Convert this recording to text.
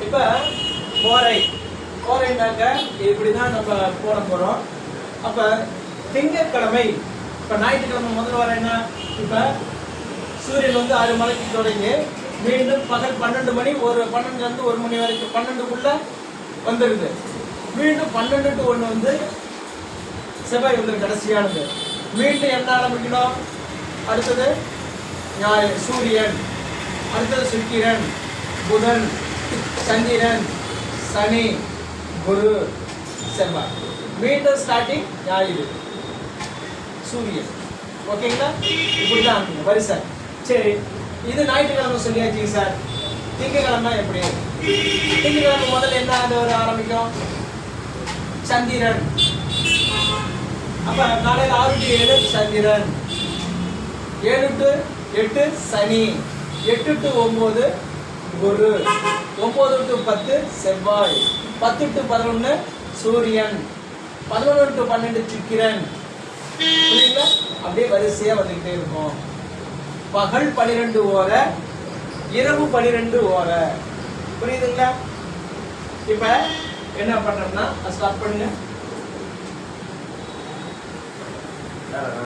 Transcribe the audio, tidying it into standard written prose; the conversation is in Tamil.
இப்ப கோரைனாக்க இப்படிதான் நம்ம போட போறோம். அப்ப திங்கட்கிழமை, இப்ப ஞாயிற்றுக்கிழமை முதல் வாரம் என்ன, இப்ப சூரியன் வந்து 6 மணிக்கு தொடங்கி மீண்டும் பகல் 12 மணி, 12 இருந்து 1 மணி வரைக்கும் 12க்குள்ள வந்துருது. மீண்டும் 12 to 1 வந்து செவ்வாய் வந்து கடைசியானது. மீண்டும் என்ன ஆரம்பிக்கணும், அடுத்தது சூரியன், அடுத்தது சுக்கிரன், புதன், சந்திரன், சனி, குரு, செவ்வாய். மீண்டும் ஸ்டார்டிங் ஞாயிறு, சூரியன். ஓகேங்களா? இப்படிதான் வரிசை. சரி, இது ஞாயிற்றுக்கிழமை சொல்லியாச்சுங்க சார். திங்கக்கிழமை எப்படி? திங்கக்கிழமை முதல்ல என்ன ஆரம்பிக்கும், சந்திரன். அப்ப காலையில் 6 to 7 Chandran, 7 to 8 Shani, 8 to 9 Guru, 9 to 10 செவ்வாய், 10 to 11 சூரியன், 11 to 12 சுக்கிரன். புரியுங்களா? அப்படியே வரிசையா வந்துகிட்டே இருக்கும். பகல் 12 ஓரை, இரவு 12 ஓரை. புரியுதுங்களா? இப்ப என்ன பண்றோம்னா ஸ்டார்ட் பண்ணுங்க.